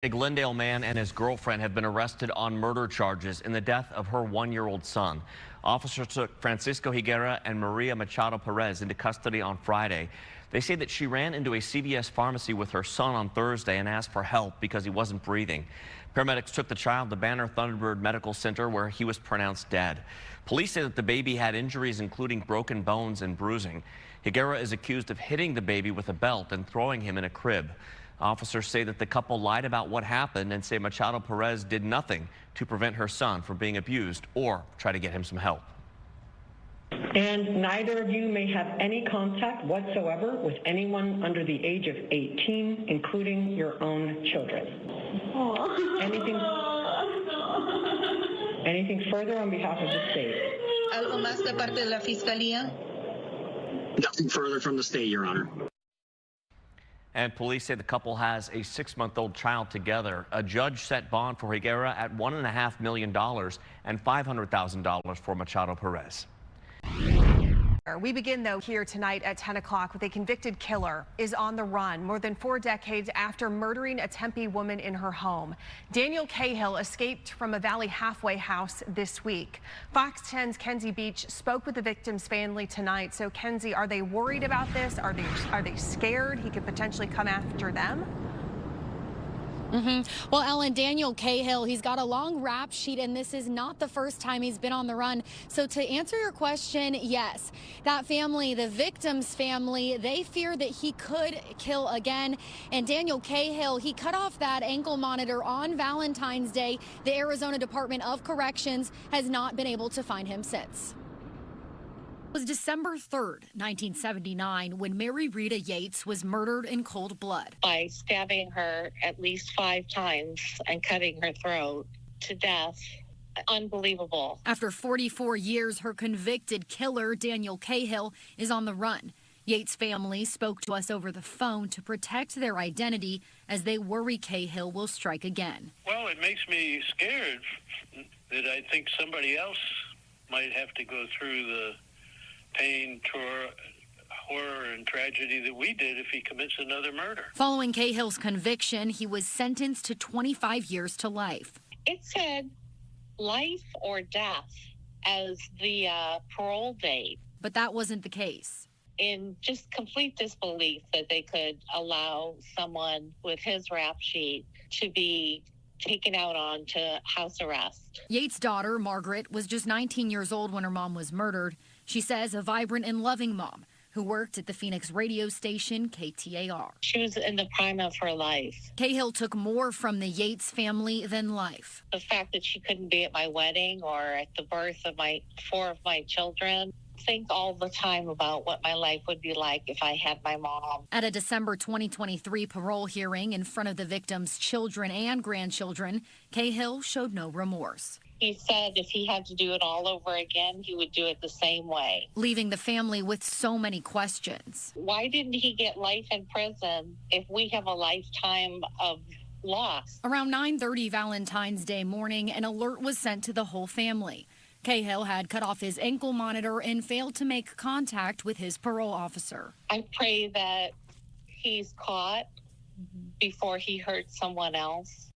A Glendale man and his girlfriend have been arrested on murder charges in the death of her one-year-old son. Officers took Francisco Higuera and Maria Machado Perez into custody on Friday. They say that she ran into a CVS pharmacy with her son on Thursday and asked for help because he wasn't breathing. Paramedics took the child to Banner Thunderbird Medical Center where he was pronounced dead. Police say that the baby had injuries including broken bones and bruising. Higuera is accused of hitting the baby with a belt and throwing him in a crib. Officers say that the couple lied about what happened and say Machado Perez did nothing to prevent her son from being abused or try to get him some help. And neither of you may have any contact whatsoever with anyone under the age of 18, including your own children. Anything further on behalf of the state? ¿Algo más de parte de la Fiscalía? Nothing further from the state, Your Honor. And police say the couple has a 6-month-old child together. A judge set bond for Higuera at $1.5 million and $500,000 for Machado Perez. We begin, though, here tonight at 10 o'clock with a convicted killer is on the run more than 4 decades after murdering a Tempe woman in her home. Daniel Cahill escaped from a Valley halfway house this week. Fox 10's Kenzie Beach spoke with the victim's family tonight. So, Kenzie, are they worried about this? Are they scared he could potentially come after them? Well, Ellen, Daniel Cahill, he's got a long rap sheet, and this is not the first time he's been on the run. So to answer your question, yes, that family, the victim's family, they fear that he could kill again. And Daniel Cahill, he cut off that ankle monitor on Valentine's Day. The Arizona Department of Corrections has not been able to find him since. It was December 3rd, 1979, when Mary Rita Yates was murdered in cold blood. By stabbing her at least 5 times and cutting her throat to death. Unbelievable. After 44 years, her convicted killer, Daniel Cahill, is on the run. Yates' family spoke to us over the phone to protect their identity as they worry Cahill will strike again. Well, it makes me scared that I think somebody else might have to go through the pain, horror, and tragedy that we did if he commits another murder. Following Cahill's conviction, he was sentenced to 25 years to life. It said life or death as the parole date. But that wasn't the case. In just complete disbelief that they could allow someone with his rap sheet to be taken out on to house arrest. Yates' daughter, Margaret, was just 19 years old when her mom was murdered. She says a vibrant and loving mom who worked at the Phoenix radio station KTAR. She was in the prime of her life. Cahill took more from the Yates family than life. The fact that she couldn't be at my wedding or at the birth of 4 of my children. Think all the time about what my life would be like if I had my mom. At a December 2023 parole hearing in front of the victim's children and grandchildren, Cahill showed no remorse. He said if he had to do it all over again, he would do it the same way. Leaving the family with so many questions. Why didn't he get life in prison if we have a lifetime of loss? Around 9:30 Valentine's Day morning, an alert was sent to the whole family. Cahill had cut off his ankle monitor and failed to make contact with his parole officer. I pray that he's caught before he hurts someone else.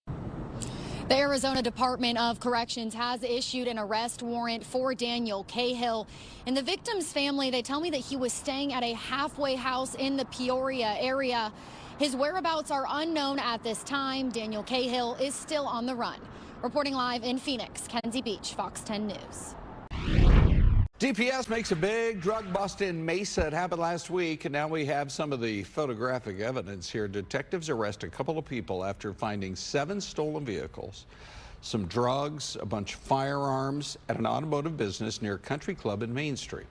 The Arizona Department of Corrections has issued an arrest warrant for Daniel Cahill. And the victim's family, they tell me that he was staying at a halfway house in the Peoria area. His whereabouts are unknown at this time. Daniel Cahill is still on the run. Reporting live in Phoenix, Kenzie Beach, Fox 10 News. DPS makes a big drug bust in Mesa. It happened last week, and now we have some of the photographic evidence here. Detectives arrest a couple of people after finding 7 stolen vehicles, some drugs, a bunch of firearms at an automotive business near Country Club in Main Street.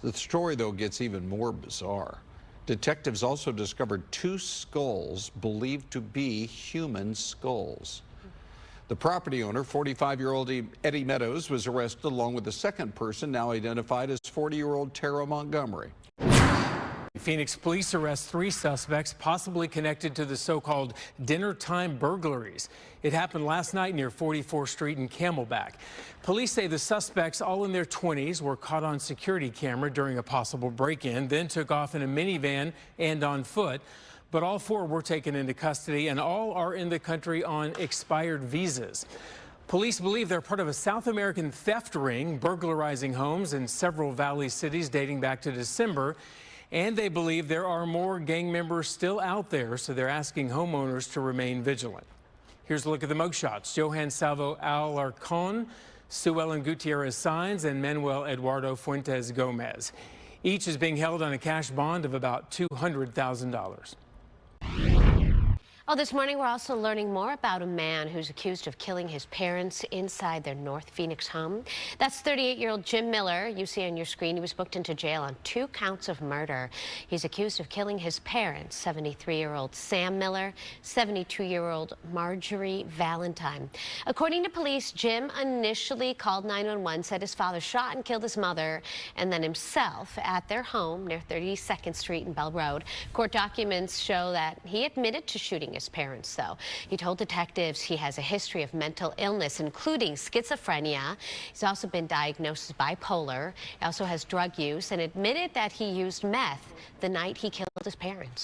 The story, though, gets even more bizarre. Detectives also discovered 2 skulls believed to be human skulls. The property owner, 45-year-old Eddie Meadows, was arrested along with the second person, now identified as 40-year-old Tara Montgomery. Phoenix police arrest 3 suspects possibly connected to the so-called Dinnertime burglaries. It happened last night near 44th Street in Camelback. Police say the suspects, all in their 20s, were caught on security camera during a possible break-in, then took off in a minivan and on foot. but all 4 were taken into custody, and all are in the country on expired visas. Police believe they're part of a South American theft ring, burglarizing homes in several Valley cities dating back to December. And they believe there are more gang members still out there, so they're asking homeowners to remain vigilant. Here's a look at the mugshots. Johan Salvo Alarcon, Sue Ellen Gutierrez Saenz, and Manuel Eduardo Fuentes Gomez. Each is being held on a cash bond of about $200,000. Oh, this morning we're also learning more about a man who's accused of killing his parents inside their North Phoenix home. That's 38-year-old Jim Miller. You see on your screen he was booked into jail on 2 counts of murder. He's accused of killing his parents, 73-year-old Sam Miller, 72-year-old Marjorie Valentine. According to police, Jim initially called 911, said his father shot and killed his mother and then himself at their home near 32nd Street and Bell Road. Court documents show that he admitted to shooting his parents, though. He told detectives he has a history of mental illness, including schizophrenia. He's also been diagnosed as bipolar. He also has drug use and admitted that he used meth the night he killed his parents.